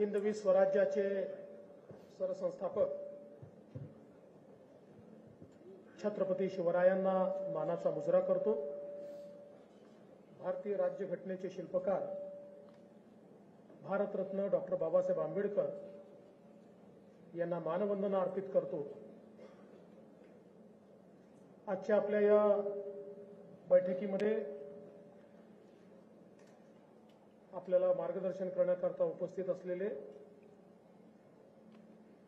हिंदवी स्वराज्याचे सरसंस्थापक छत्रपती शिवरायांना मानाचा मुजरा करतो। भारतीय राज्यघटनेचे शिल्पकार भारतरत्न डॉक्टर बाबासाहेब आंबेडकर यांना मानवंदना अर्पित करतो। आजच्या आपल्या या बैठकीमध्ये आपल्याला मार्गदर्शन करण्याकरता उपस्थित असलेले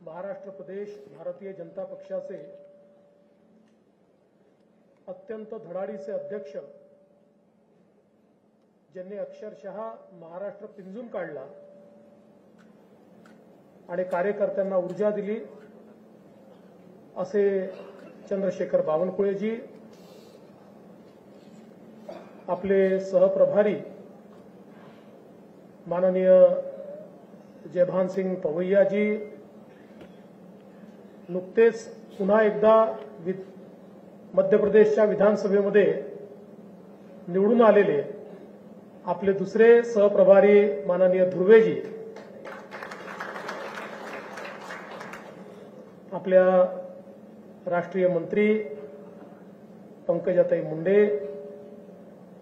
महाराष्ट्र प्रदेश भारतीय जनता पक्षाचे अत्यंत धडाडीचे अध्यक्ष, ज्यांनी अक्षरशः महाराष्ट्र पिंजून काढला आणि कार्यकर्त्यांना ऊर्जा दिली, असे चंद्रशेखर बावनकुळेजी, आपले सहप्रभारी माननीय जयभान सिंग पवैयाजी, नुकतेच पुन्हा एकदा मध्य प्रदेशच्या विधानसभेमध्ये निवडून आलेले आपले दुसरे सहप्रभारी माननीय धुर्वेजी, आपल्या राष्ट्रीय मंत्री पंकजाताई मुंडे,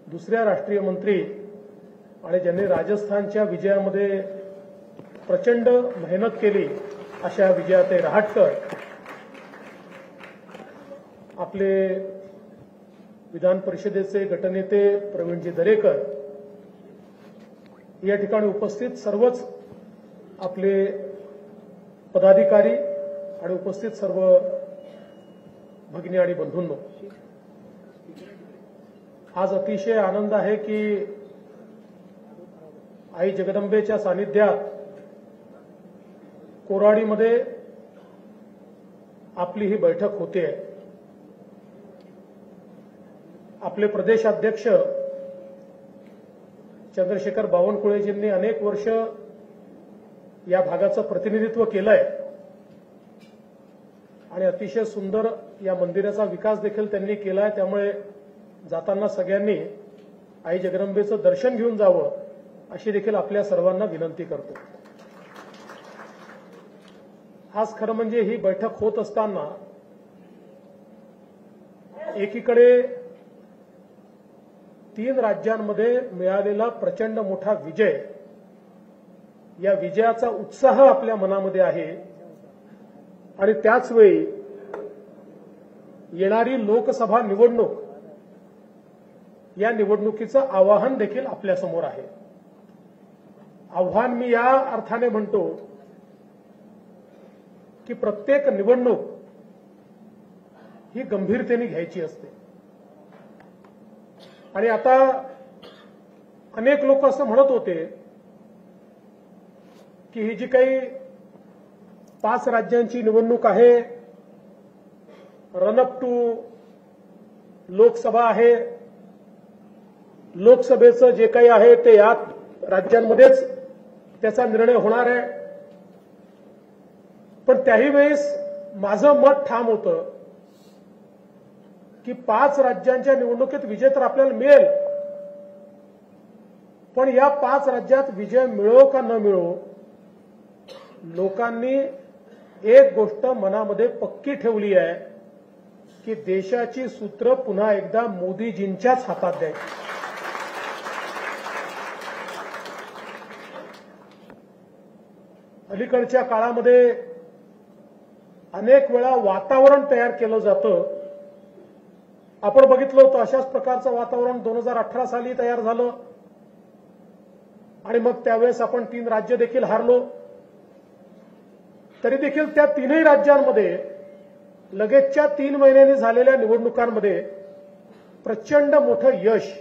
दुसऱ्या राष्ट्रीय मंत्री आणि ज्यांनी राजस्थानच्या विजयामध्ये प्रचंड मेहनत केली अशा विजयाताई रहाटकर, आपले विधान परिषदेचे गटनेते प्रवीणजी दरेकर, या ठिकाणी उपस्थित सर्वच आपले पदाधिकारी आणि उपस्थित सर्व भगिनी आणि बंधूंनो, आज अतिशय आनंद आहे की आई जगदंबेच्या सानिध्यात कोराडीमध्ये आपली ही बैठक होते। आपले प्रदेशाध्यक्ष चंद्रशेखर बावनकुळेजींनी अनेक वर्ष या भागाचं प्रतिनिधित्व केलंय आणि अतिशय सुंदर या मंदिराचा विकास देखील त्यांनी केलाय। त्यामुळे जाताना सगळ्यांनी आई जगदंबेचं दर्शन घेऊन जावं अशी देखील आपल्या सर्वांना विनंती करतो। आज खरं म्हणजे ही बैठक होत असताना एकीकडे 3 राज्यांमध्ये मिळालेला प्रचंड मोठा विजय, या विजयाचा उत्साह आपल्या मनामध्ये आहे आणि त्याचवेळी येणारी लोकसभा निवडणूक, या निवडणुकीचं आव्हान देखील आपल्यासमोर आहे। आव्हान मी या अर्थाने म्हणतो की प्रत्येक निवडणूक ही गंभीरतेने घ्यायची असते आणि आता अनेक लोक असं म्हणत होते की ही जी काही 5 राज्यांची निवडणूक आहे, रनअप टू लोकसभा आहे, लोकसभेचं जे काही आहे ते या राज्यांमध्येच त्याचा निर्णय होणार आहे। पण त्याही वेळेस माझं मत ठाम होतं की 5 राज्यांच्या निवडणुकीत विजय तर आपल्याला मिळेल, पण या 5 राज्यात विजय मिळो का न मिळो, लोकांनी एक गोष्ट मनामध्ये पक्की ठेवली आहे की देशाची सूत्र पुन्हा एकदा मोदीजींच्याच हातात द्यायची। अलीकडच्या काळामध्ये अनेक वेळा वातावरण तयार केलं जातं। आपण बघितलं होतं अशाच प्रकारचं वातावरण 2018 साली तयार झालं आणि मग त्यावेळेस आपण 3 राज्य देखील हारलो। तरी देखील त्या 3ही राज्यांमध्ये लगेचच्या 3 महिन्यांनी झालेल्या निवडणुकांमध्ये प्रचंड मोठं यश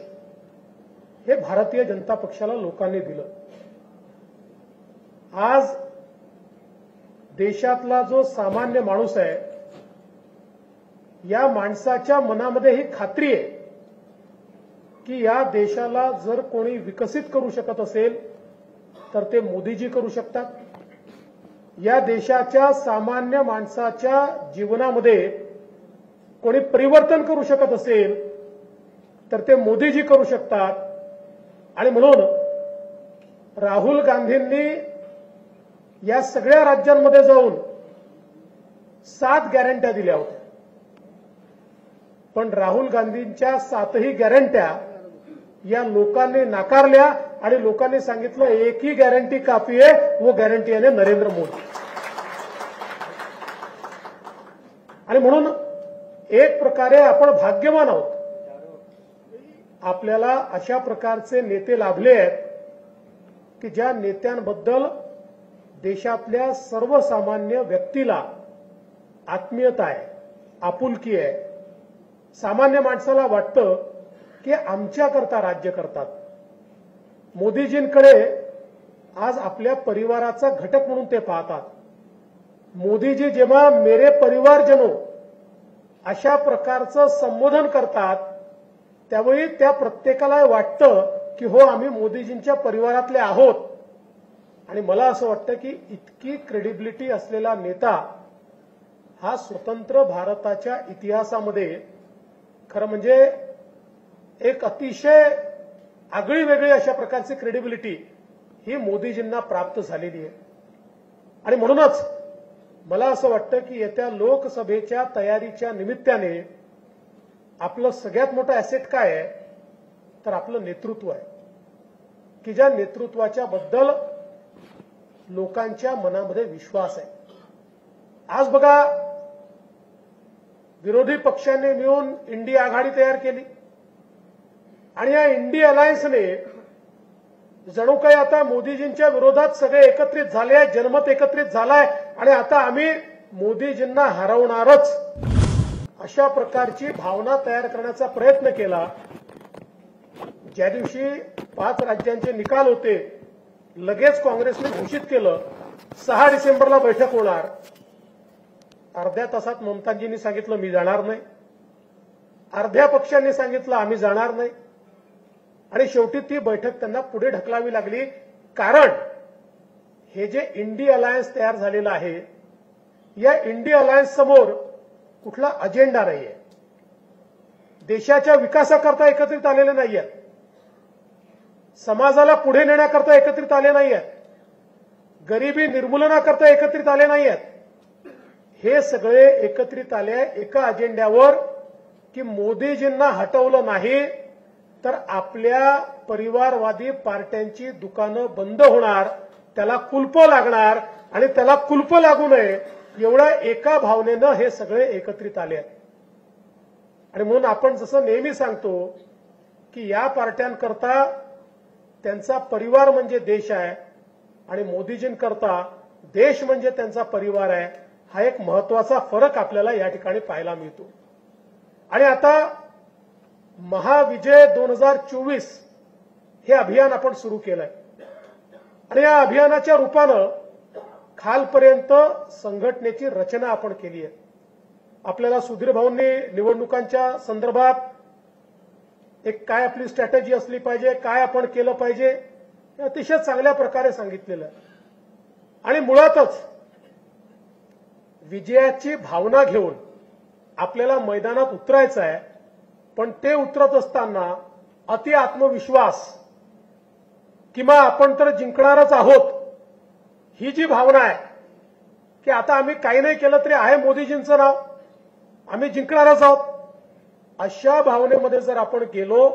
हे भारतीय जनता पक्षाला लोकांनी दिलं। आज देशातला जो सामान्य माणूस आहे, या माणसाच्या मनामध्ये ही खात्री आहे की या देशाला जर कोणी विकसित करू शकत असेल तर ते मोदीजी करू शकतात। या देशाच्या सामान्य माणसाच्या जीवनामध्ये कोणी परिवर्तन करू शकत असेल तर ते मोदीजी करू शकतात। आणि म्हणून राहुल गांधींनी या सगळ्या राज्यांमध्ये जाऊन 7 गॅरंट्या दिल्या होत्या, पण राहुल गांधींच्या 7ही गॅरंट्या या लोकांनी नाकारल्या आणि लोकांनी सांगितलं एक ही गॅरंटी काफी आहे, वो गॅरंटी आहे नरेंद्र मोदी. आणि म्हणून एक प्रकारे आपण भाग्यवान आहोत, आपल्याला अशा प्रकारचे नेते लाभले आहेत की ज्या नेत्यांबद्दल देशातल्या सर्वसामान्य व्यक्तीला आत्मीयता आहे, आपुलकी आहे. सामान्य माणसाला वाटतं की आमच्याकरता राज्य करतात. मोदीजींकडे आज आपल्या परिवाराचा घटक म्हणून ते पाहतात. मोदीजी जेव्हा मेरे परिवारजनो अशा प्रकारचं संबोधन करतात त्यावेळी त्या प्रत्येकाला वाटतं की हो आम्ही मोदीजींच्या परिवारातले आहोत. आणि मला असं वाटतं की इतकी क्रेडिबिलिटी असलेला नेता हा स्वतंत्र भारताच्या इतिहासामध्ये खरं म्हणजे एक अतिशय आगळी वेगळी अशा प्रकारची क्रेडिबिलिटी ही मोदीजींना प्राप्त झालेली आहे. आणि म्हणूनच मला असं वाटतं की येत्या लोकसभेच्या तयारीच्या निमित्ताने आपलं सगळ्यात मोठं ॲसेट काय आहे तर आपलं नेतृत्व आहे की ज्या नेतृत्वाच्या बद्दल लोकांच्या मनामध्ये विश्वास आहे. आज बघा विरोधी पक्षांनी मिळून इंडिया आघाडी तयार केली आणि या इंडिया अलायन्सने जणू काही आता मोदीजींच्या विरोधात सगळे एकत्रित झाले आहे, जनमत एकत्रित झालाय आणि आता आम्ही मोदीजींना हरवणारच अशा प्रकारची भावना तयार करण्याचा प्रयत्न केला. ज्या दिवशी 5 राज्यांचे निकाल होते लगेच काँग्रेसने घोषित केलं 6 डिसेंबरला बैठक होणार. अर्ध्या तासात ममताजींनी सांगितलं मी जाणार नाही, अर्ध्या पक्षांनी सांगितलं आम्ही जाणार नाही आणि शेवटी ती बैठक त्यांना पुढे ढकलावी लागली. कारण हे जे इंडिया अलायन्स तयार झालेलं आहे या इंडिया अलायन्स समोर कुठला अजेंडा नाहीये, देशाच्या विकासाकरता एकत्रित आलेले नाहीयेत, समाजाला पुढे नेण्याकरता एकत्रित आले नाहीयेत, गरिबी निर्मूलनाकरता एकत्रित आले नाहीयेत. हे सगळे एकत्रित आले एका अजेंड्यावर की मोदीजींना हटवलं नाही तर आपल्या परिवारवादी पार्ट्यांची दुकानं बंद होणार, त्याला कुलप लागणार आणि त्याला कुलप लागू नये एवढ्या एका भावनेनं हे सगळे एकत्रित आले आहेत. आणि म्हणून आपण जसं नेहमी सांगतो की या पार्ट्यांकरता त्यांचा परिवार म्हणजे देश आहे आणि मोदीजींकरता देश म्हणजे त्यांचा परिवार आहे. हा एक महत्वाचा फरक आपल्याला या ठिकाणी पाहायला मिळतो. आणि आता महाविजय 2024 हे अभियान आपण सुरू केलंय आणि या अभियानाच्या रूपानं खालपर्यंत संघटनेची रचना आपण केली आहे. आपल्याला सुधीर भाऊंनी निवडणुकांच्या संदर्भात एक काय आपली स्ट्रॅटेजी असली पाहिजे, काय आपण केलं पाहिजे हे अतिशय चांगल्या प्रकारे सांगितलेलं आहे. आणि मुळातच विजयाची भावना घेऊन आपल्याला मैदानात उतरायचं आहे, पण ते उतरत असताना अति आत्मविश्वास किंवा आपण तर जिंकणारच आहोत ही जी भावना आहे की आता आम्ही काही नाही केलं तरी आहे मोदीजींचं नाव, आम्ही जिंकणारच आहोत, अशा भावनेमध्ये जर आपण गेलो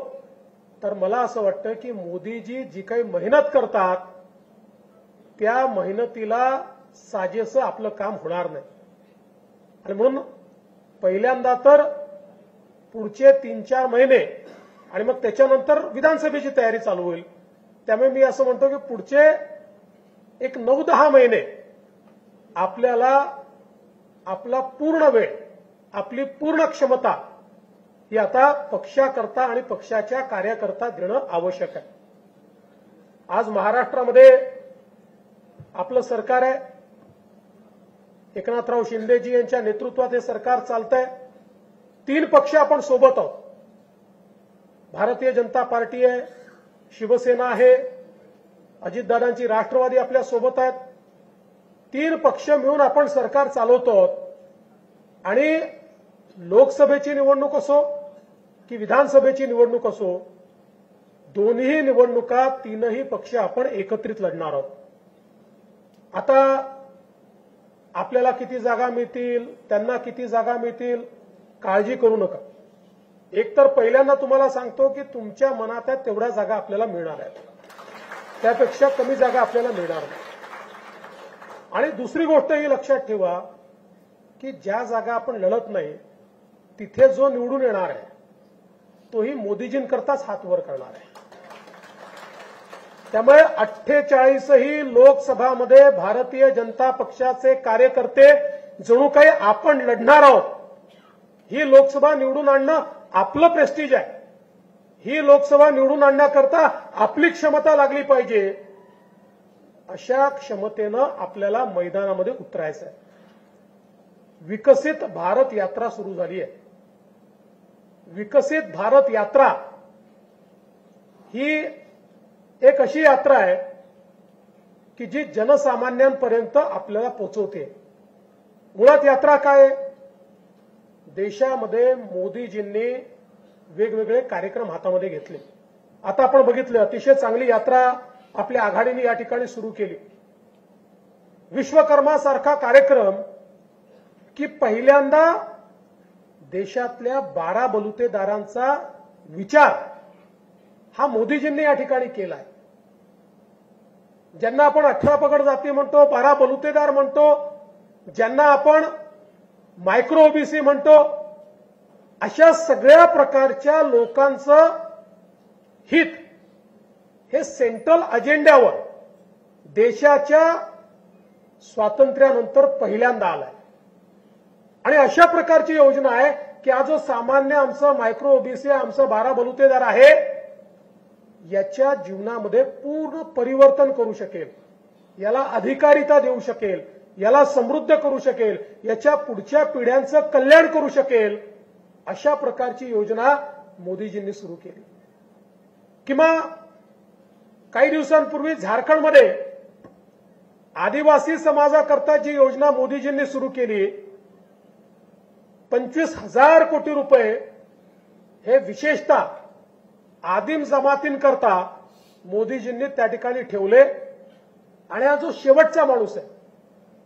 तर मला असं वाटतं की मोदीजी जी काही मेहनत करतात त्या मेहनतीला साजेसं आपलं काम होणार नाही. आणि म्हणून पहिल्यांदा तर पुढचे 3-4 महिने आणि मग त्याच्यानंतर विधानसभेची तयारी चालू होईल. त्यामुळे मी असं म्हणतो की पुढचे एक 9-10 महिने आपल्याला आपला पूर्ण वेळ, आपली पूर्ण क्षमता ही आता पक्षाकरता आणि पक्षाच्या कार्याकरता देणं आवश्यक आहे. आज महाराष्ट्रामध्ये आपलं सरकार आहे, एकनाथराव शिंदेजी यांच्या नेतृत्वात हे सरकार चालतंय. 3 पक्ष आपण सोबत आहोत, भारतीय जनता पार्टी आहे, शिवसेना आहे, अजितदादांची राष्ट्रवादी आपल्या सोबत आहेत. 3 पक्ष मिळून आपण सरकार चालवतो आहोत. आणि लोकसभेची निवडणूक असो की विधानसभेची निवडणूक असो, दोन्ही निवडणुका 3ही पक्ष आपण एकत्रित लढणार आहोत. आता आपल्याला किती जागा मिळतील, त्यांना किती जागा मिळतील, काळजी करू नका. एकतर पहिल्यांदा तुम्हाला सांगतो की तुमच्या मनात आहेत तेवढ्या जागा आपल्याला मिळणार आहेत, त्यापेक्षा कमी जागा आपल्याला मिळणार नाही. आणि दुसरी गोष्ट ही लक्षात ठेवा की ज्या जागा आपण लढत नाही तिथे जो निवडून येणार आहे तोही मोदीजींकरताच हात वर करणार आहे. त्यामुळे 48ही लोकसभामध्ये भारतीय जनता पक्षाचे कार्यकर्ते जणू काही आपण लढणार आहोत. ही लोकसभा निवडून आणणं आपलं प्रेस्टिज आहे. ही लोकसभा निवडून आणण्याकरता आपली क्षमता लागली पाहिजे. अशा क्षमतेनं आपल्याला मैदानामध्ये उतरायचं आहे. विकसित भारत यात्रा सुरू झाली आहे. विकसित भारत यात्रा ही एक अशी यात्रा आहे की जी जनसामान्यांपर्यंत आपल्याला पोहोचवते. मुळात यात्रा काय आहे? देशामध्ये मोदीजींनी वेगवेगळे कार्यक्रम हातामध्ये घेतले. आता आपण बघितलं अतिशय चांगली यात्रा आपल्या आघाडीने या ठिकाणी सुरू केली. विश्वकर्मा सारखा कार्यक्रम की पहिल्यांदा देशातल्या 12 बलुतेदारांचा विचार हा मोदीजींनी या ठिकाणी केलाय. ज्यांना आपण 18 पगड जाती म्हणतो, 12 बलुतेदार म्हणतो, ज्यांना आपण मायक्रो ओबीसी म्हणतो, अशा सगळ्या प्रकारच्या लोकांचं हित हे सेंट्रल अजेंड्यावर देशाच्या स्वातंत्र्यानंतर पहिल्यांदा आलाय. आणि अशा प्रकारची योजना आहे की आज जो सामान्य आमचं मायक्रो ओबीसी आमचं 12 बलुतेदार आहे याच्या जीवनामध्ये पूर्ण परिवर्तन करू शकेल, याला अधिकारिता देऊ शकेल, याला समृद्ध करू शकेल, याच्या पुढच्या पिढ्यांचं कल्याण करू शकेल, अशा प्रकारची योजना मोदीजींनी सुरू केली. किंवा काही दिवसांपूर्वी झारखंडमध्ये आदिवासी समाजाकरता जी योजना मोदीजींनी सुरू केली, 25,000 कोटी रुपये हे विशेषतः आदिम जमातींकरता मोदीजींनी त्या ठिकाणी ठेवले. आणि हा जो शेवटचा माणूस आहे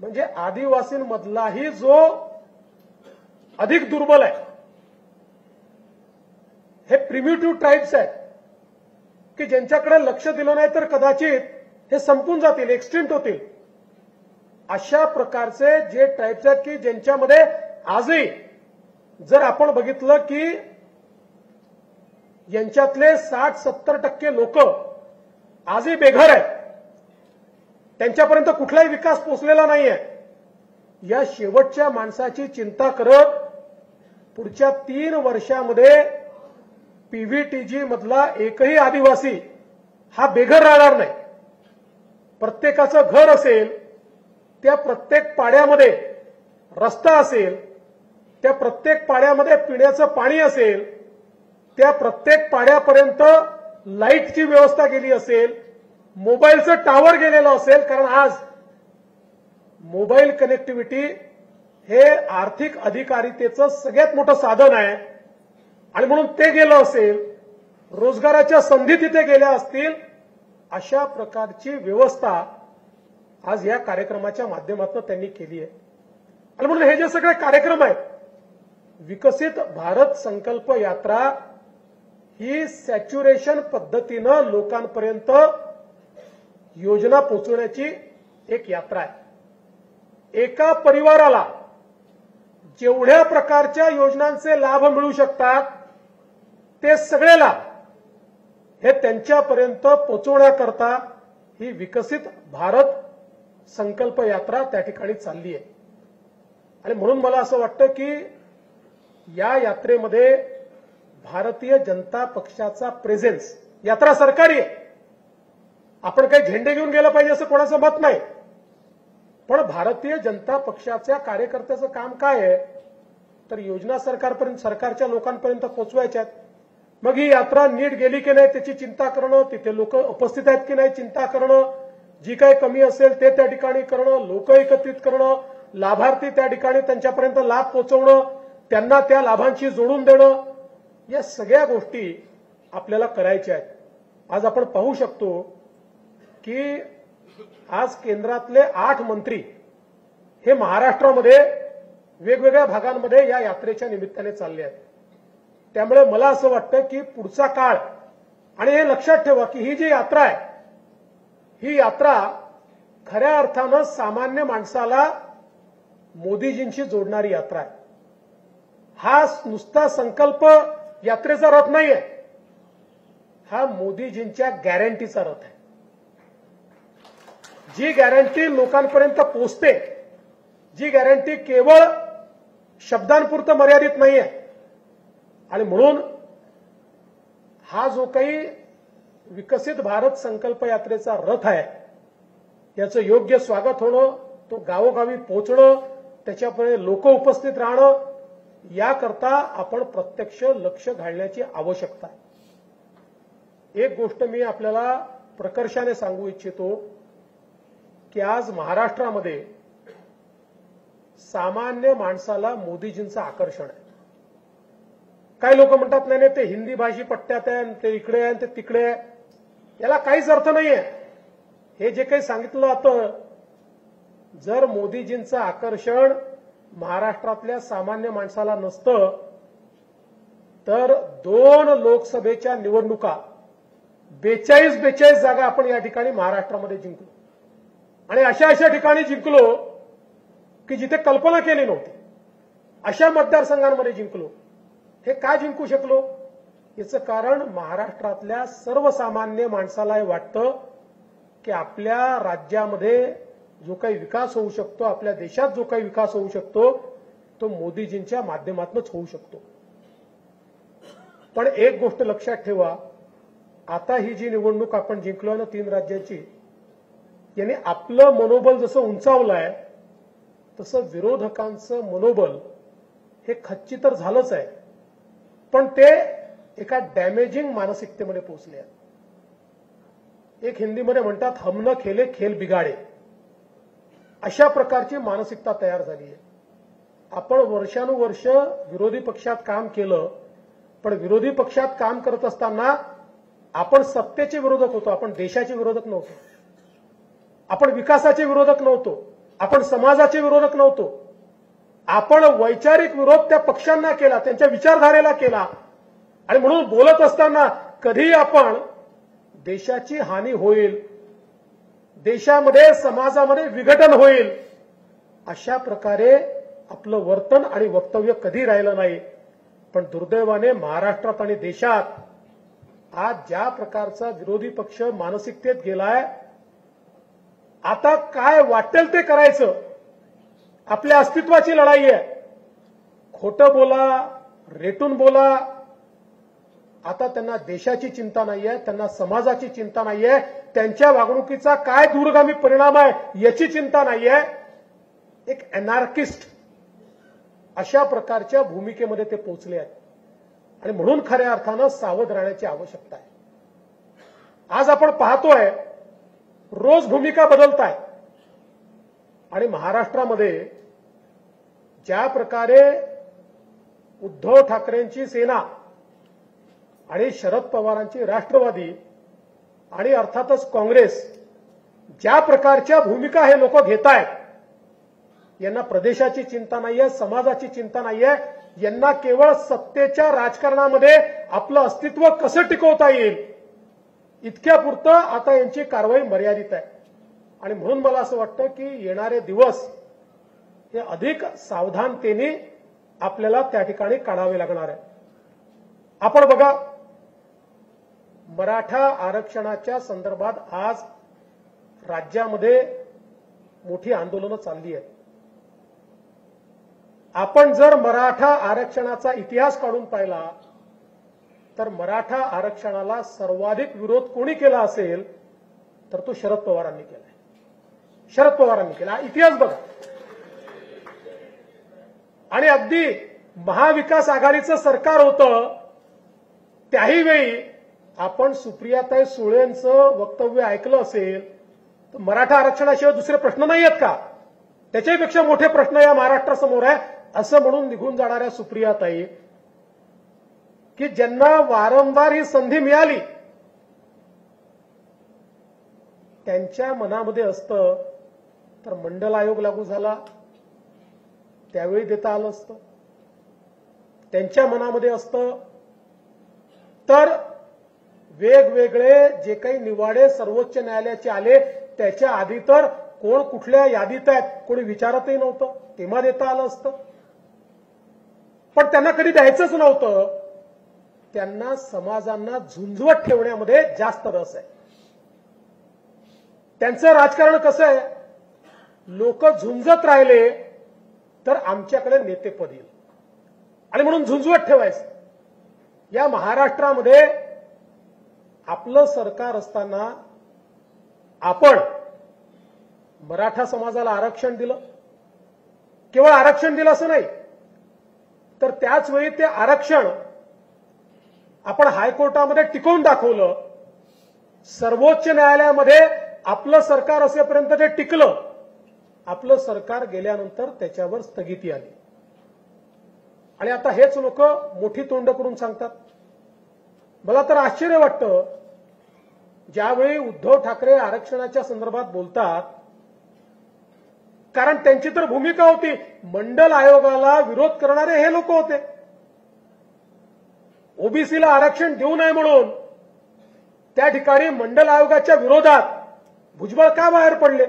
म्हणजे आदिवासींमधलाही जो अधिक दुर्बल आहे, हे प्रिमिटिव्ह ट्राईब्स आहेत की ज्यांच्याकडे लक्ष दिलं नाही तर कदाचित हे संपून जातील, एक्सटिंक्ट होतील. अशा प्रकारचे जे ट्राईब्स आहेत की ज्यांच्यामध्ये आजही जर आपण बघितलं की यांच्यातले 60-70% लोक आजही बेघर आहेत, त्यांच्यापर्यंत कुठलाही विकास पोहोचलेला नाहीये. या शेवटच्या माणसाची चिंता करत पुढच्या 3 वर्षामध्ये पीव्हीटीजी मधला एकही आदिवासी हा बेघर राहणार नाही. प्रत्येकाचं घर असेल, त्या प्रत्येक पाड्यामध्ये रस्ता असेल, त्या प्रत्येक पाड्यामध्ये पिण्याचं पाणी असेल, त्या प्रत्येक पाड्यापर्यंत लाईटची व्यवस्था केली असेल, मोबाईलचं टावर गेलेलं असेल. कारण आज मोबाईल कनेक्टिव्हिटी हे आर्थिक अधिकारितेचं सगळ्यात मोठं साधन आहे आणि म्हणून ते गेलं असेल, रोजगाराच्या संधी तिथे गेल्या असतील. अशा प्रकारची व्यवस्था आज या कार्यक्रमाच्या माध्यमातून त्यांनी केली आहे. आणि म्हणून हे जे सगळे कार्यक्रम आहेत, विकसित भारत संकल्प यात्रा ही सॅच्युरेशन पद्धतीनं लोकांपर्यंत योजना पोहोचवण्याची एक यात्रा आहे. एका परिवाराला जेवढ्या प्रकारच्या योजनांचे लाभ मिळू शकतात ते सगळे लाभ हे त्यांच्यापर्यंत पोहोचवण्याकरता ही विकसित भारत संकल्प यात्रा त्या ठिकाणी चालली आहे. आणि म्हणून मला असं वाटतं की या यात्रेमध्ये भारतीय जनता पक्षाचा प्रेझेन्स, यात्रा सरकारी आहे, आपण काही झेंडे घेऊन गेलं पाहिजे असं कोणाचं मत नाही, पण भारतीय जनता पक्षाच्या कार्यकर्त्याचं काम काय आहे तर योजना सरकारच्या लोकांपर्यंत पोहोचवायच्या आहेत. मग ही यात्रा नीट गेली की नाही त्याची चिंता करणं, तिथे लोक उपस्थित आहेत की नाही चिंता करणं, जी काही कमी असेल ते त्या ठिकाणी करणं, लोक एकत्रित करणं, लाभार्थी त्या ठिकाणी त्यांच्यापर्यंत लाभ पोहोचवणं, त्यांना त्या लाभांशी जोडून देणं, या सगळ्या गोष्टी आपल्याला करायच्या आहेत. आज आपण पाहू शकतो की आज केंद्रातले 8 मंत्री हे महाराष्ट्रामध्ये वेगवेगळ्या भागांमध्ये या यात्रेच्या निमित्ताने चालले आहेत. त्यामुळे मला असं वाटतं की पुढचा काळ, आणि हे लक्षात ठेवा की ही जी यात्रा आहे, ही यात्रा खऱ्या अर्थानं सामान्य माणसाला मोदीजींशी जोडणारी यात्रा आहे. हा नुसता संकल्प यात्रेचा रथ नाहीये, हा मोदीजींच्या गॅरंटीचा रथ आहे. जी गॅरंटी लोकांपर्यंत पोहोचते, जी गॅरंटी केवळ शब्दांपुरतं मर्यादित नाहीये, आणि म्हणून हा जो काही विकसित भारत संकल्प यात्रेचा रथ आहे, याचं योग्य स्वागत होणं, तो गावोगावी पोहोचणं, त्याच्यापुढे लोक उपस्थित राहणं, याकरता आपण प्रत्यक्ष लक्ष घालण्याची आवश्यकता आहे. एक गोष्ट मी आपल्याला प्रकर्षाने सांगू इच्छितो की आज महाराष्ट्रामध्ये सामान्य माणसाला मोदीजींचं आकर्षण आहे. काही लोक म्हणतात नाही ते हिंदी भाषी पट्ट्यात आहे, ते इकडे आहे, ते तिकडे आहे. याला काहीच अर्थ नाहीये. हे जे काही सांगितलं जातं, जर मोदीजींचं आकर्षण महाराष्ट्रातल्या सामान्य माणसाला नसतं तर 2 लोकसभेच्या निवडणुका 42 जागा आपण या ठिकाणी महाराष्ट्रामध्ये जिंकलो, आणि अशा ठिकाणी जिंकलो की जिथे कल्पना केली नव्हती, अशा मतदारसंघांमध्ये जिंकलो. हे का जिंकू शकलो? याचं कारण महाराष्ट्रातल्या सर्वसामान्य माणसाला हे वाटतं की आपल्या राज्यामध्ये जो काही विकास होऊ शकतो, आपल्या देशात जो काही विकास होऊ शकतो, तो मोदीजींच्या माध्यमातूनच होऊ शकतो. पण एक गोष्ट लक्षात ठेवा, आता ही जी निवडणूक आपण जिंकलो ना 3 राज्याची, याने आपलं मनोबल जसं उंचावलं आहे, तसं विरोधकांचं मनोबल हे खच्ची तर झालंच आहे, पण ते एका डॅमेजिंग मानसिकतेमध्ये पोहोचले आहेत. एक हिंदीमध्ये म्हणतात, हम न खेले खेल बिगाडे. अशा प्रकारची मानसिकता तयार झाली आहे. आपण वर्षानुवर्ष विरोधी पक्षात काम केलं, पण विरोधी पक्षात काम करत असताना आपण सत्तेचे विरोधक होतो, आपण देशाचे विरोधक नव्हतो, आपण विकासाचे विरोधक नव्हतो, आपण समाजाचे विरोधक नव्हतो. आपण वैचारिक विरोध त्या पक्षांना केला, त्यांच्या विचारधारेला केला, आणि म्हणून बोलत असताना कधी आपण देशाची हानी होईल, देशामध्ये समाजामध्ये विघटन होईल, अशा प्रकारे आपलं वर्तन आणि वक्तव्य कधी राहिलं नाही. पण दुर्दैवाने महाराष्ट्रात आणि देशात आज ज्या प्रकारचा विरोधी पक्ष मानसिकतेत गेलाय, आता काय वाटेल ते करायचं, आपल्या अस्तित्वाची लढाई आहे. खोटं बोला, रेटून बोला. आता त्यांना देशाची चिंता नाहीये, त्यांना समाजाची चिंता नाहीये, त्यांच्या वागणुकीचा काय दूरगामी परिणाम आहे याची चिंता नाहीये. एक अनार्किस्ट अशा प्रकारच्या भूमिकेमध्ये ते पोहोचले आहेत, आणि म्हणून खऱ्या अर्थानं सावध राहण्याची आवश्यकता आहे. आज आपण पाहतोय रोज भूमिका बदलताय, आणि महाराष्ट्रामध्ये ज्या प्रकारे उद्धव ठाकरेंची सेना आणि शरद पवारांची राष्ट्रवादी आणि अर्थातच काँग्रेस ज्या प्रकारच्या भूमिका हे लोक घेत आहेत, यांना प्रदेशाची चिंता नाहीये, समाजाची चिंता नाहीये. यांना केवळ सत्तेच्या राजकारणामध्ये आपलं अस्तित्व कसं टिकवता येईल इतक्यापुरतं आता यांची कारवाई मर्यादित आहे. आणि म्हणून मला असं वाटतं की येणारे दिवस हे अधिक सावधानतेने आपल्याला त्या ठिकाणी काढावे लागणार आहे. आपण बघा, मराठा आरक्षणाच्या संदर्भात आज राज्यामध्ये मोठी आंदोलनं चालली आहेत. आपण जर मराठा आरक्षणाचा इतिहास काढून पाहिला तर मराठा आरक्षणाला सर्वाधिक विरोध कोणी केला असेल तर तो शरद पवारांनी केला. शरद पवारांनी केला. इतिहास बघा. आणि अगदी महाविकास आघाडीचं सरकार होतं त्याही वेळी आपण सुप्रियाताई सुळेंचं वक्तव्य ऐकलं असेल तर मराठा आरक्षणाशिवाय दुसरे प्रश्न नाही आहेत का, त्याच्यापेक्षा मोठे प्रश्न या महाराष्ट्रासमोर आहे असं म्हणून निघून जाणाऱ्या सुप्रियाताई, की ज्यांना वारंवार ही संधी मिळाली त्यांच्या मनामध्ये असतं तर मंडल आयोग लागू झाला त्यावेळी देता आलं असतं. त्यांच्या मनामध्ये असतं तर वेगवेगळे जे काही निवाडे सर्वोच्च न्यायालयाचे आले त्याच्या आधी तर कोण कुठल्या यादीत आहेत कोणी विचारतही नव्हतं, तेव्हा देता आलं असतं. पण त्यांना कधी द्यायचंच नव्हतं. त्यांना समाजांना झुंजवत ठेवण्यामध्ये जास्त रस आहे. त्यांचं राजकारण कसं आहे, लोक झुंजत राहिले तर आमच्याकडे नेतेपद येईल आणि म्हणून झुंजवत ठेवायचं. या महाराष्ट्रामध्ये आपलं सरकार असताना आपण मराठा समाजाला आरक्षण दिलं. केवळ आरक्षण दिलं असं नाही तर त्याच वेळी ते आरक्षण आपण हायकोर्टामध्ये टिकवून दाखवलं. सर्वोच्च न्यायालयामध्ये आपलं सरकार असेपर्यंत ते टिकलं. आपलं सरकार गेल्यानंतर त्याच्यावर स्थगिती आली आणि आता हेच लोक मोठी तोंड करून सांगतात. मला तर आश्चर्य वाटतं ज्यावेळी उद्धव ठाकरे आरक्षणाच्या संदर्भात बोलतात, कारण त्यांची तर भूमिका होती मंडल आयोगाला विरोध करणारे हे लोक होते. ओबीसीला आरक्षण देऊ नये म्हणून त्या ठिकाणी मंडल आयोगाच्या विरोधात भुजबळ का बाहेर पडले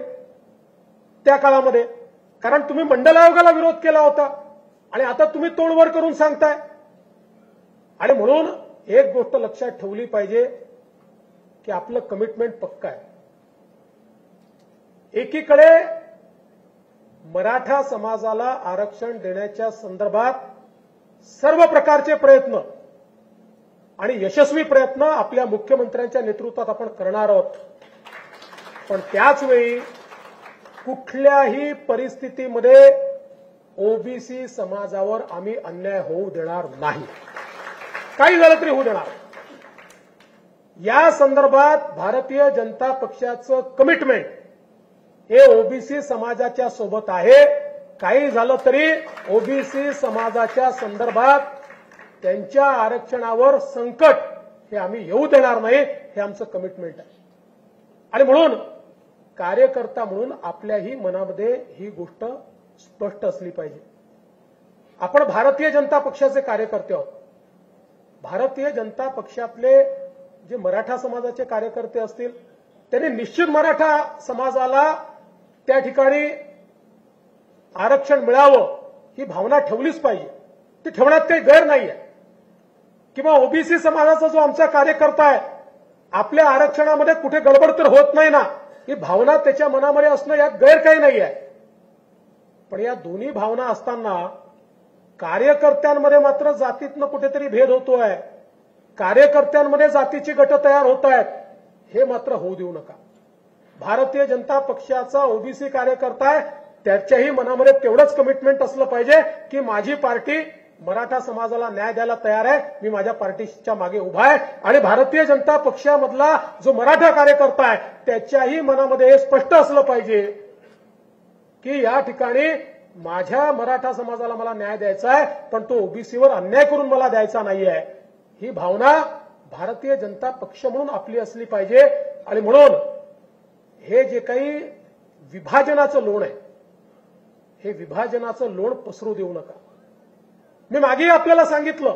त्या काळामध्ये, कारण तुम्ही मंडल आयोगाला विरोध केला होता आणि आता तुम्ही तोंड वर करून सांगताय. आणि म्हणून एक गोष्ट लक्षात ठेवली पाहिजे की आपलं कमिटमेंट पक्का आहे. एकीकडे मराठा समाजाला आरक्षण देण्याच्या संदर्भात सर्व प्रकारचे प्रयत्न आणि यशस्वी प्रयत्न आपल्या मुख्यमंत्र्यांच्या नेतृत्वात आपण करणार आहोत. पण त्याच वेळी कुठल्याही परिस्थितीमध्ये ओबीसी समाजावर आम्ही अन्याय होऊ देणार नाही, काही झालं तरी होऊ देणार. या संदर्भात भारतीय जनता पक्षाचं कमिटमेंट हे ओबीसी समाजाच्या सोबत आहे. काही झालं तरी ओबीसी समाजाच्या संदर्भात त्यांच्या आरक्षणावर संकट हे आम्ही येऊ देणार नाही, हे आमचं कमिटमेंट आहे. आणि म्हणून कार्यकर्ता म्हणून आपल्याही मनामध्ये ही गोष्ट स्पष्ट असली पाहिजे. आपण भारतीय जनता पक्षाचे कार्यकर्ते आहोत. भारतीय जनता पक्षातले जे मराठा समाजाचे कार्यकर्ते असतील त्यांनी निश्चित मराठा समाजाला त्या ठिकाणी आरक्षण मिळावं ही भावना ठेवलीच पाहिजे. ती ठेवण्यात काही गैर नाही आहे. किंवा ओबीसी समाजाचा जो आमचा कार्यकर्ता आहे आपल्या आरक्षणामध्ये कुठे गडबड तर होत नाही ना, ही भावना त्याच्या मनामध्ये असणं यात गैर काही नाही आहे. पण या दोन्ही भावना असताना कार्यकर्त्यांमध्ये मात्र जातीतनं कुठेतरी भेद होतोय, कार्यकर्त्यांमध्ये जातीची गट तयार होत आहेत, हे मात्र होऊ देऊ नका. भारतीय जनता पक्षाचा ओबीसी कार्यकर्ता आहे त्याच्याही मनामध्ये तेवढंच कमिटमेंट असलं पाहिजे की माझी पार्टी मराठा समाजाला न्याय द्यायला तयार आहे, मी माझ्या पार्टीच्या मागे उभा आहे. आणि भारतीय जनता पक्षामधला जो मराठा कार्यकर्ता आहे त्याच्याही मनामध्ये हे स्पष्ट असलं पाहिजे की या ठिकाणी माझ्या मराठा समाजाला मला न्याय द्यायचा आहे पण तो ओबीसीवर अन्याय करून मला द्यायचा नाहीये, ही भावना भारतीय जनता पक्ष म्हणून आपली असली पाहिजे. आणि म्हणून हे जे काही विभाजनाचं लोण आहे हे विभाजनाचं लोण पसरू देऊ नका. मी मागेही आपल्याला सांगितलं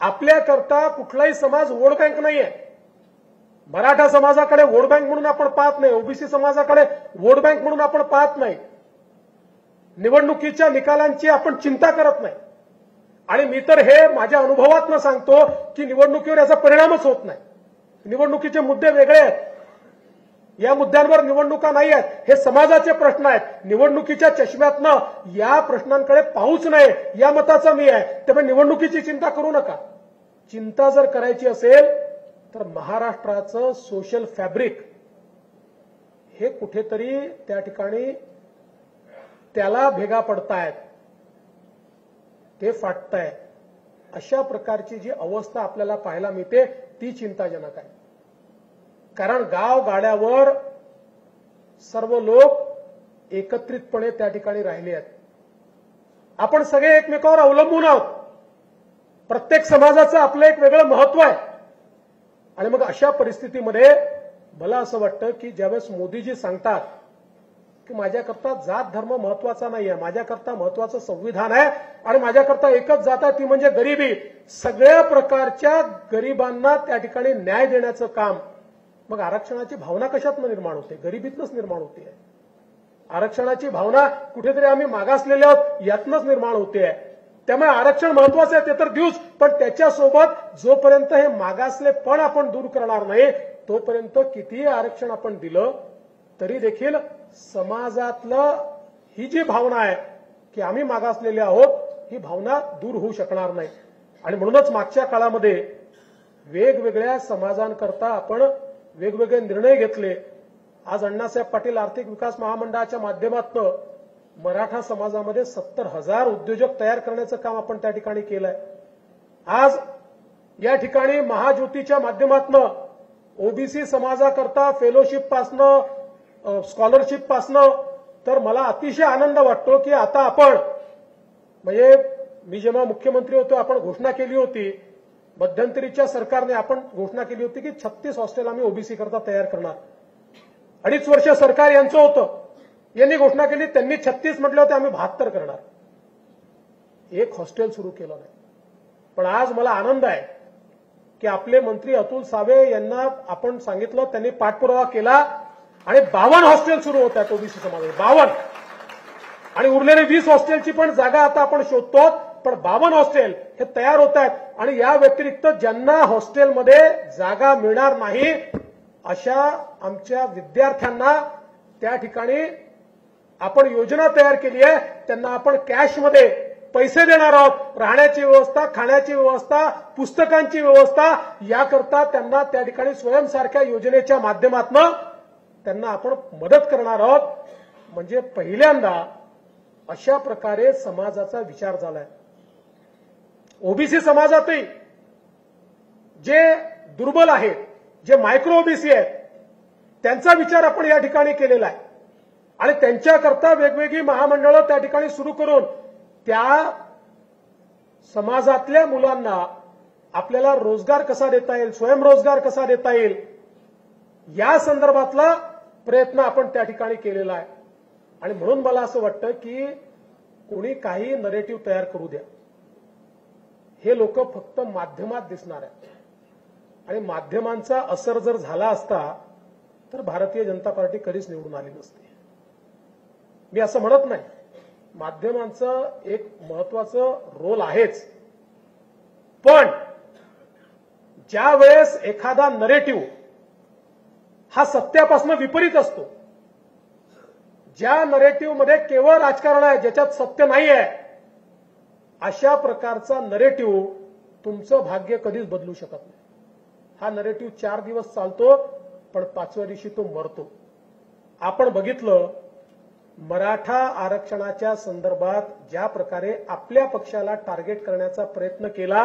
आपल्याकरता कुठलाही समाज वोट बँक नाहीये. मराठा समाजाकडे वोट बँक म्हणून आपण पाहत नाही, ओबीसी समाजाकडे वोट बँक म्हणून आपण पाहत नाही, निवडणुकीच्या निकालांची आपण चिंता करत नाही. आणि मी तर हे माझ्या अनुभवातनं सांगतो की निवडणुकीवर याचा परिणामच होत नाही. निवडणुकीचे मुद्दे वेगळे आहेत, या मुद्द्यांवर निवडणुका नाही आहेत, हे समाजाचे प्रश्न आहेत. निवडणुकीच्या चष्म्यातनं या प्रश्नांकडे पाहूच नये या मताचा मी आहे. त्यामुळे निवडणुकीची चिंता करू नका. चिंता जर करायची असेल तर महाराष्ट्राचं सोशल फॅब्रिक हे कुठेतरी त्या ठिकाणी त्याला भेगा पडतायत, ते फाटतायत. अशा प्रकारची जी अवस्था आपल्याला पाहायला मिळते ती चिंताजनक आहे. कारण गाव गाड्यावर सर्व लोक एकत्रितपणे त्या ठिकाणी राहिले आहेत. आपण सगळे एकमेकावर अवलंबून आहोत. प्रत्येक समाजाचं आपलं एक वेगळं महत्व आहे. आणि मग अशा परिस्थितीमध्ये मला असं वाटतं की ज्यावेळेस मोदीजी सांगतात की माझ्याकरता जात धर्म महत्वाचा नाही आहे, माझ्याकरता महत्वाचं संविधान आहे आणि माझ्याकरता एकच जात आहे ती म्हणजे गरिबी, सगळ्या प्रकारच्या गरिबांना त्या ठिकाणी न्याय देण्याचं काम, मग आरक्षणाची भावना कशातनं निर्माण होते? गरिबीतनंच निर्माण होते. आरक्षणाची भावना कुठेतरी आम्ही मागासलेले आहोत यातनंच निर्माण होते. त्यामुळे आरक्षण महत्वाचं आहे ते तर देऊच, पण त्याच्यासोबत जोपर्यंत हे मागासलेपण आपण दूर करणार नाही तोपर्यंत कितीही आरक्षण आपण दिलं तरी देखील समाजातलं ही जी भावना आहे की आम्ही मागासलेले आहोत ही भावना दूर होऊ शकणार नाही. आणि म्हणूनच मागच्या काळामध्ये वेगवेगळ्या समाजांकरता आपण वेगवेगळे निर्णय घेतले. आज अण्णासाहेब पाटील आर्थिक विकास महामंडळाच्या माध्यमातून मराठा समाजामध्ये 70,000 उद्योजक तयार करण्याचं काम आपण त्या ठिकाणी केलंय. आज या ठिकाणी महाज्योतीच्या माध्यमातून ओबीसी समाजाकरता फेलोशिपपासनं स्कॉलरशिपपासनं तर मला अतिशय आनंद वाटतो की आता आपण म्हणजे मी जेव्हा मुख्यमंत्री होतो आपण घोषणा केली होती, मध्यंतरीच्या सरकारने आपण घोषणा केली होती की 36 हॉस्टेल आम्ही ओबीसी करता तयार करणार. 2.5 वर्ष सरकार यांचं होतं, यांनी घोषणा केली, त्यांनी 36 म्हटले होते, आम्ही 72 करणार. एक हॉस्टेल सुरू केलं नाही. पण आज मला आनंद आहे की आपले मंत्री अतुल सावे यांना आपण सांगितलं, त्यांनी पाठपुरावा केला आणि 52 हॉस्टेल सुरू होत आहेत ओबीसी समाजात, 52. आणि उरलेले 20 हॉस्टेलची पण जागा आता आपण शोधतो, पण 52 हॉस्टेल हे तयार होत आहेत. आणि या व्यतिरिक्त ज्यांना हॉस्टेलमध्ये जागा मिळणार नाही अशा आमच्या विद्यार्थ्यांना त्या ठिकाणी आपण योजना तयार केली आहे, त्यांना आपण कॅशमध्ये पैसे देणार आहोत. राहण्याची व्यवस्था, खाण्याची व्यवस्था, पुस्तकांची व्यवस्था याकरता त्यांना त्या ठिकाणी स्वयंसारख्या योजनेच्या माध्यमातून त्यांना आपण मदत करणार आहोत. म्हणजे पहिल्यांदा अशा प्रकारे समाजाचा विचार झालाय. ओबीसी समाजातही जे दुर्बल आहेत, जे मायक्रो ओबीसी आहेत, त्यांचा विचार आपण या ठिकाणी केलेला आहे आणि त्यांच्याकरता वेगवेगळी महामंडळं त्या ठिकाणी सुरू करून त्या समाजातल्या मुलांना आपल्याला रोजगार कसा देता येईल, स्वयंरोजगार कसा देता येईल या संदर्भातला प्रयत्न आपण त्या ठिकाणी केलेला आहे. आणि म्हणून मला असं वाटतं की कोणी काही नरेटिव्ह तयार करू द्या, हे लोक फक्त माध्यमात दिसणार आहेत आणि माध्यमांचा असर जर झाला असता तर भारतीय जनता पार्टी कधीच निवडून आली नसती. मी असं म्हणत नाही, माध्यमांचं एक महत्वाचं रोल आहेच, पण ज्या वेळेस एखादा नरेटिव्ह हा सत्यापासून विपरीत असतो, ज्या नरेटिव्हमध्ये केवळ राजकारण आहे, ज्याच्यात सत्य नाही आहे, अशा प्रकारचा नरेटिव्ह तुमचं भाग्य कधीच बदलू शकत नाही. हा नरेटिव्ह 4 दिवस चालतो पण 5व्या दिवशी तो मरतो. आपण बघितलं मराठा आरक्षणाच्या संदर्भात ज्या प्रकारे आपल्या पक्षाला टार्गेट करण्याचा प्रयत्न केला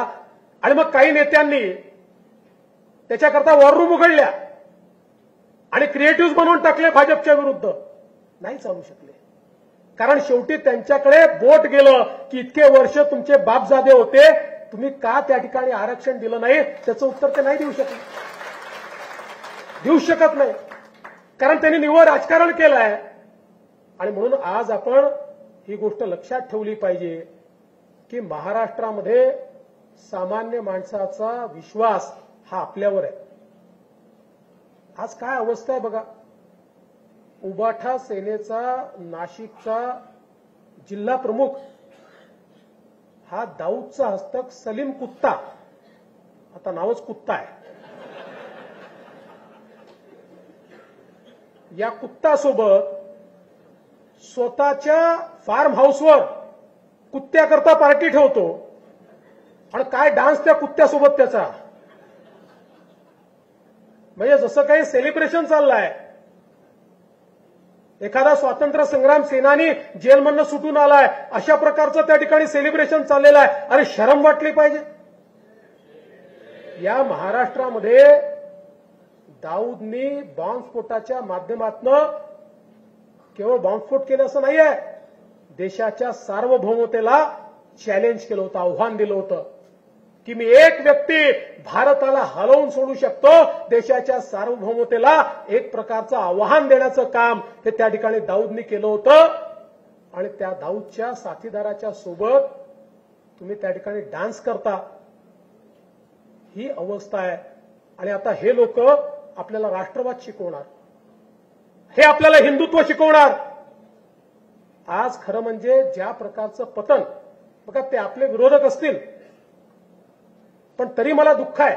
आणि मग काही नेत्यांनी त्याच्याकरता वॉर रूम उघडल्या आणि क्रिएटिव्ह बनवून टाकले भाजपच्या विरुद्ध, नाही चालू शकले. कारण शेवटी त्यांच्याकडे बोट गेलं की इतके वर्ष तुमचे बापजादे होते, तुम्ही का त्या ठिकाणी आरक्षण दिलं नाही, त्याचं उत्तर ते नाही देऊ शकत नाही, कारण त्यांनी निव्वळ राजकारण केलं आहे. आणि म्हणून आज आपण ही गोष्ट लक्षात ठेवली पाहिजे की महाराष्ट्रामध्ये सामान्य माणसाचा विश्वास हा आपल्यावर आहे. आज काय अवस्था आहे बघा. उबाठा सेनेचा नाशिकचा जिल्हा प्रमुख हा दाऊदचा हस्तक सलीम कुत्ता, आता नावच कुत्ता आहे, या कुत्तासोबत स्वतःच्या फार्म हाऊसवर कुत्त्याकरता पार्टी ठेवतो आणि काय डान्स त्या कुत्त्यासोबत त्याचा, म्हणजे जसं काही सेलिब्रेशन चाललंय. एखादा स्वातंत्र्य संग्राम सेनानी जेलमधनं सुटून आलाय अशा प्रकारचं त्या ठिकाणी सेलिब्रेशन चाललेलं आहे. अरे शरम वाटली पाहिजे. या महाराष्ट्रामध्ये दाऊदनी बॉम्बस्फोटाच्या माध्यमातून केवळ बॉम्बस्फोट केला असं नाही आहे, देशाच्या सार्वभौमतेला चॅलेंज केलं होतं, आव्हान दिलं होतं की मी एक व्यक्ती भारताला हलवून सोडू शकतो, देशाच्या सार्वभौमतेला एक प्रकारचं आव्हान देण्याचं काम हे त्या ठिकाणी दाऊदनी केलं होतं. आणि त्या दाऊदच्या साथीदाराच्या सोबत तुम्ही त्या ठिकाणी डान्स करता, ही अवस्था आहे. आणि आता हे लोक आपल्याला राष्ट्रवाद शिकवणार, हे आपल्याला हिंदुत्व शिकवणार. आज खरं म्हणजे ज्या प्रकारचं पतन बघा, ते आपले विरोधक असतील, पण तरी मला दुःख आहे,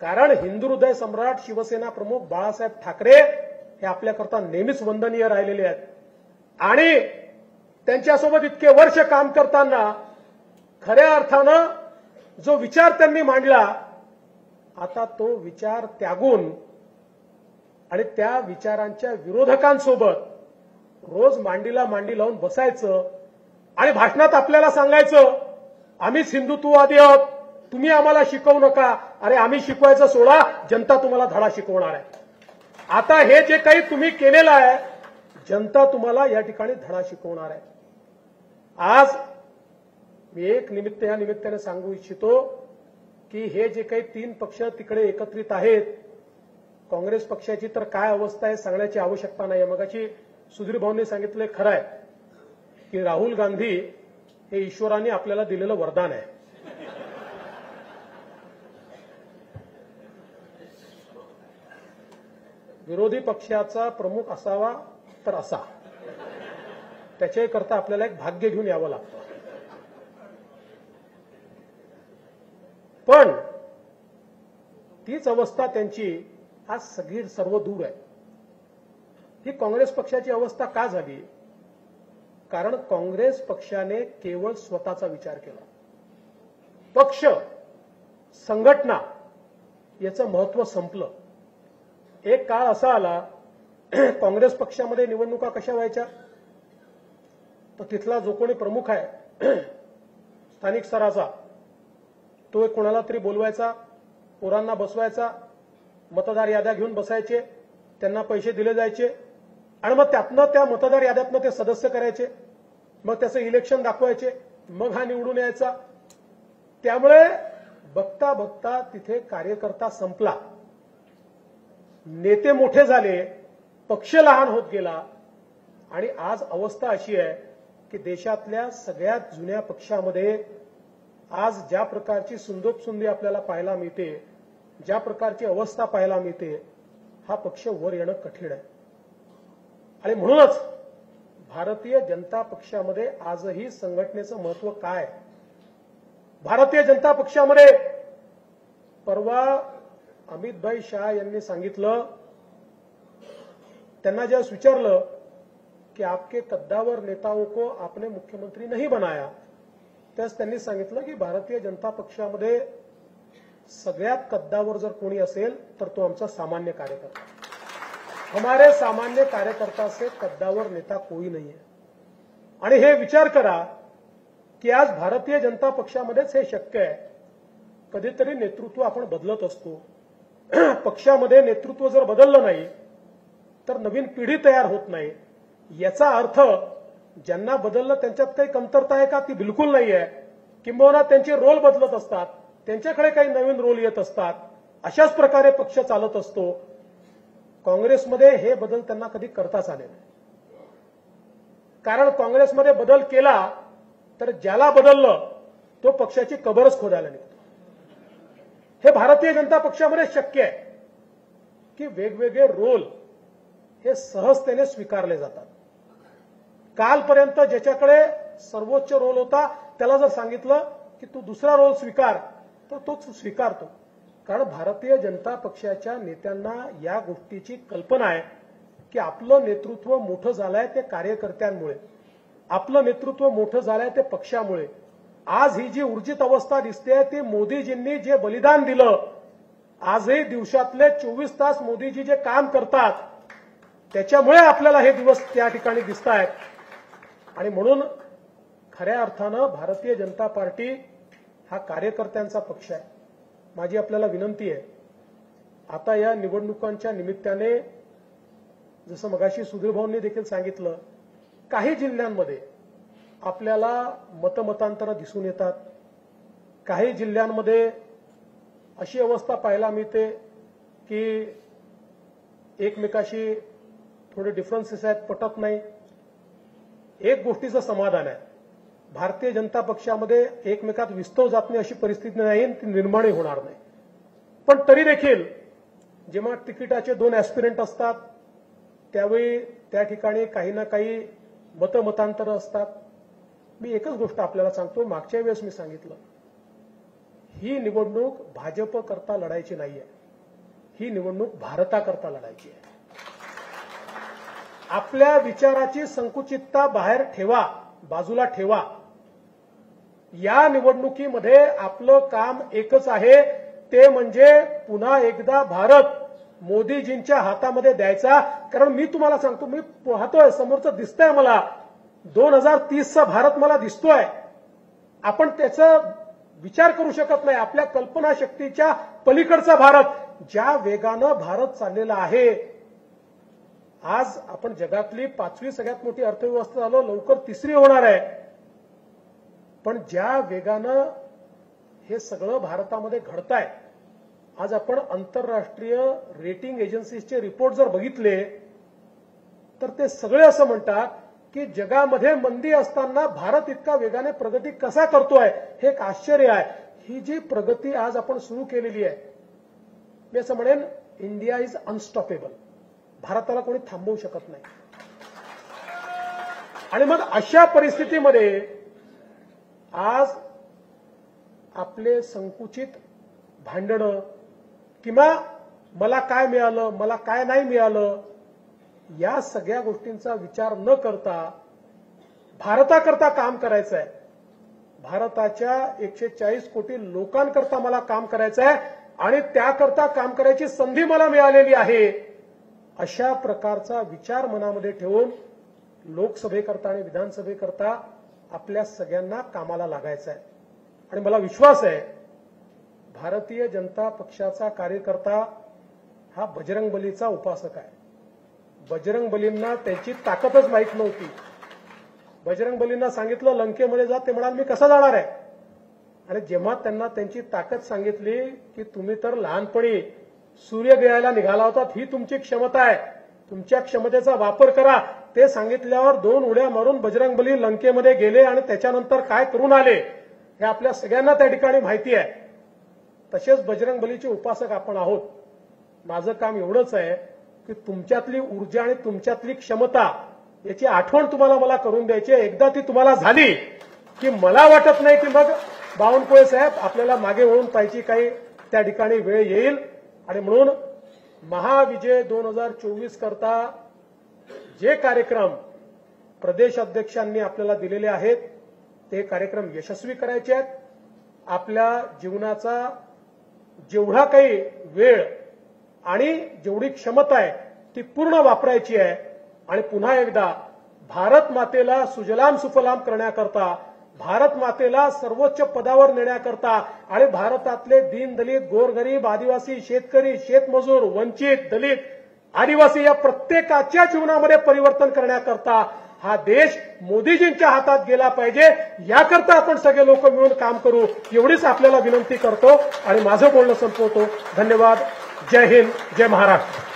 कारण हिंदू हृदय सम्राट शिवसेना प्रमुख बाळासाहेब ठाकरे हे आपल्याकरता नेहमीच वंदनीय राहिलेले आहेत. आणि त्यांच्यासोबत इतके वर्ष काम करताना खऱ्या अर्थानं जो विचार त्यांनी मांडला, आता तो विचार त्यागून आणि त्या विचारांच्या विरोधकांसोबत रोज मांडीला मांडी लावून बसायचं आणि भाषणात आपल्याला सांगायचं आम्हीच हिंदुत्ववादी आहोत, तुम्ही आम्हाला शिकवू नका. अरे आम्ही शिकवायचं सोडा, जनता तुम्हाला धडा शिकवणार आहे. आता हे जे काही तुम्ही केलेलं आहे, जनता तुम्हाला या ठिकाणी धडा शिकवणार आहे. आज मी एक या निमित्ताने सांगू इच्छितो की हे जे काही 3 पक्ष तिकडे एकत्रित आहेत, काँग्रेस पक्षाची तर काय अवस्था आहे सांगण्याची आवश्यकता नाही. मगाशी सुधीर भाऊंनी सांगितलं खरं आहे की राहुल गांधी हे ईश्वराने आपल्याला दिलेलं वरदान आहे. विरोधी पक्षाचा प्रमुख असावा तर असा, त्याच्याकरता आपल्याला एक भाग्य घेऊन यावं लागतं. पण तीच अवस्था त्यांची आज सर्व दूर आहे. ही काँग्रेस पक्षाची अवस्था का झाली? कारण काँग्रेस पक्षाने केवळ स्वतःचा विचार केला. पक्ष, संघटना याचं महत्व संपलं. एक काळ असा आला, काँग्रेस पक्षामध्ये निवडणुका कशा व्हायच्या, तर तिथला जो कोणी प्रमुख आहे स्थानिक स्तराचा, तो एक कोणाला तरी बोलवायचा, पोरांना बसवायचा, मतदार याद्या घेऊन बसायचे, त्यांना पैसे दिले जायचे आणि मग त्यातनं त्या मतदार याद्यातनं ते सदस्य करायचे, मग त्याचं इलेक्शन दाखवायचे, मग हा निवडून यायचा. त्यामुळे बघता बघता तिथे कार्यकर्ता संपला, नेते मोठे झाले, पक्ष लहान होत गेला. आणि आज अवस्था अशी आहे की देशातल्या सगळ्यात जुन्या पक्षामध्ये आज ज्या प्रकारची सुंदोपसुंदी आपल्याला पाहायला मिळते, ज्या प्रकारची अवस्था पाहायला मिळते, हा पक्ष वर येणं कठीण आहे. आणि म्हणूनच भारतीय जनता पक्षामध्ये आजही संघटनेचं महत्व काय? भारतीय जनता पक्षामध्ये परवा अमितभाई शाह यांनी सांगितलं, त्यांना ज्यावेळेस विचारलं की आपके कद्दावर नेताओं को आपने मुख्यमंत्री नहीं बनाया, त्यास त्यांनी सांगितलं की भारतीय जनता पक्षामध्ये सगळ्यात कद्दावर जर कोणी असेल तर तो आमचा सामान्य कार्यकर्ता. हमारे सामान्य कार्यकर्ता से कद्दावर नेता कोई नहीं है. आणि हे विचार करा की आज भारतीय जनता पक्षामध्येच हे शक्य आहे. कधीतरी नेतृत्व आपण बदलत असतो. पक्षामध्ये नेतृत्व जर बदललं नाही तर नवीन पिढी तयार होत नाही. याचा अर्थ ज्यांना बदललं त्यांच्यात काही कमतरता आहे का? ती बिलकुल नाही आहे. किंबहुना त्यांचे रोल बदलत असतात, त्यांच्याकडे काही नवीन रोल येत असतात. अशाच प्रकारे पक्ष चालत असतो. काँग्रेसमध्ये हे बदल त्यांना कधी करताच आले नाही. कारण काँग्रेसमध्ये बदल केला तर ज्याला बदललं तो पक्षाची कबरच खोदायला निघतो. हे भारतीय जनता पक्षामध्ये शक्य आहे की वेगवेगळे रोल हे सहजतेने स्वीकारले जातात. कालपर्यंत ज्याच्याकडे सर्वोच्च रोल होता त्याला जर सांगितलं की तू दुसरा रोल स्वीकार तर तोच स्वीकारतो. कारण भारतीय जनता पक्षाच्या नेत्यांना या गोष्टीची कल्पना आहे की आपलं नेतृत्व मोठं झालंय ते कार्यकर्त्यांमुळे, आपलं नेतृत्व मोठं झालंय ते पक्षामुळे. आज ही जी ऊर्जित अवस्था दिसते ती मोदीजींनी जे बलिदान दिलं, आजही दिवसातले 24 तास मोदीजी जे काम करतात त्याच्यामुळे आपल्याला हे दिवस त्या ठिकाणी दिसत आहेत. आणि म्हणून खऱ्या अर्थानं भारतीय जनता पार्टी हा कार्यकर्त्यांचा पक्ष आहे. माझी आपल्याला विनंती आहे, आता या निवडणुकांच्या निमित्ताने जसं मगाशी सुधीर भाऊंनी देखील सांगितलं, काही जिल्ह्यांमध्ये आपल्याला मतमतांतरं दिसून येतात, काही जिल्ह्यांमध्ये अशी अवस्था पाहायला मिळते की एकमेकाशी थोडे डिफरन्सेस आहेत, पटत नाही. एक गोष्टीचं समाधान आहे, भारतीय जनता पक्षामध्ये एकमेकात विस्तव जात नाही अशी परिस्थिती नाही, ती निर्माणही होणार नाही. पण तरी देखील जेव्हा तिकिटाचे 2 ऍस्पिरंट असतात त्यावेळी त्या ठिकाणी काही ना काही मतमतांतर असतात. मी एकच गोष्ट आपल्याला सांगतो, मागच्या वेळेस मी सांगितलं, ही निवडणूक भाजप करता लढायची नाहीये, ही निवडणूक भारताकरता लढायची आहे. आपल्या विचाराची संकुचितता बाहेर ठेवा, बाजूला ठेवा. या निवडणुकीमध्ये आपलं काम एकच आहे, ते म्हणजे पुन्हा एकदा भारत मोदीजींच्या हातामध्ये द्यायचा. कारण मी तुम्हाला सांगतो, मी पाहतोय समोरचं दिसतंय मला, 2030चा भारत मला दिसतोय. आपण त्याचा विचार करू शकत नाही. आपल्या कल्पनाशक्तीच्या पलीकडचा भारत, ज्या वेगानं भारत चाललेला आहे. आज आपण जगातली 5वी सगळ्यात मोठी अर्थव्यवस्था झालो, लवकर 3री होणार आहे. पण ज्या वेगानं हे सगळं भारतामध्ये घडतंय, आज आपण आंतरराष्ट्रीय रेटिंग एजन्सीजचे रिपोर्ट जर बघितले तर ते सगळे असं म्हणतात की जगामध्ये मंदी असताना भारत इतका वेगाने प्रगती कसा करतोय, हे एक आश्चर्य आहे. ही जी प्रगती आज आपण सुरू केलेली आहे, मी असं म्हणेन, इंडिया इज अनस्टॉपेबल. भारताला कोणी थांबवू शकत नाही. आणि मग अशा परिस्थितीमध्ये आज आपले संकुचित भांडणं किंवा मला काय मिळालं, मला काय नाही मिळालं, या सगळ्या गोष्टींचा विचार न करता भारताकरता काम करायचं आहे. भारताच्या 140 कोटी लोकांकरता मला काम करायचं आहे आणि त्याकरता काम करायची संधी मला मिळालेली आहे. अशा प्रकारचा विचार मनामध्ये ठेवून लोकसभेकरता आणि विधानसभेकरता आपल्या सगळ्यांना कामाला लागायचं आहे. आणि मला विश्वास आहे, भारतीय जनता पक्षाचा कार्यकर्ता हा बजरंगबलीचा उपासक आहे. बजरंगबलींना त्याची ताकदच माहीत नव्हती. बजरंगबलींना सांगितलं लंकेमध्ये जा, ते म्हणाल मी कसा जाणार आहे. आणि जेव्हा त्यांना त्यांची ताकद सांगितली की तुम्ही तर लहानपणी सूर्य गिळायला निघाला होतात, ही तुमची क्षमता आहे, तुमच्या क्षमतेचा वापर करा, ते सांगितल्यावर 2 उड्या मारून बजरंगबली लंकेमध्ये गेले आणि त्याच्यानंतर काय करून आले हे आपल्या सगळ्यांना त्या ठिकाणी माहिती आहे. तसेच बजरंगबलीचे उपासक आपण आहोत. माझं काम एवढंच आहे की तुमच्यातली ऊर्जा आणि तुमच्यातली क्षमता याची आठवण तुम्हाला मला करून द्यायची आहे. एकदा ती तुम्हाला झाली की मला वाटत नाही की मग बावनकुळे साहेब आपल्याला मागे वळून पाहिजे काही त्या ठिकाणी वेळ येईल. आणि म्हणून महाविजय 2024 करता जे कार्यक्रम प्रदेश अध्यक्षांनी आपल्याला दिलेले आहेत ते कार्यक्रम यशस्वी करायचे आहेत. आपल्या जीवनाचा जेवढा काही वेळ आणि जेवढी क्षमता आहे ती पूर्ण वापरायची आहे. आणि पुन्हा एकदा भारत मातेला सुजलाम सुफलाम करण्याकरता, भारत मातेला सर्वोच्च पदावर नेण्याकरता आणि भारतातले दीन दलित, गोरगरीब, आदिवासी, शेतकरी, शेतमजूर, वंचित, दलित, आदिवासी या प्रत्येकाच्या जीवनामध्ये परिवर्तन करण्याकरता हा देश मोदीजींच्या हातात गेला पाहिजे. याकरता आपण सगळे लोक मिळून काम करू, एवढीच आपल्याला विनंती करतो आणि माझं बोलणं संपवतो. धन्यवाद. जय हिंद, जय महाराष्ट्र.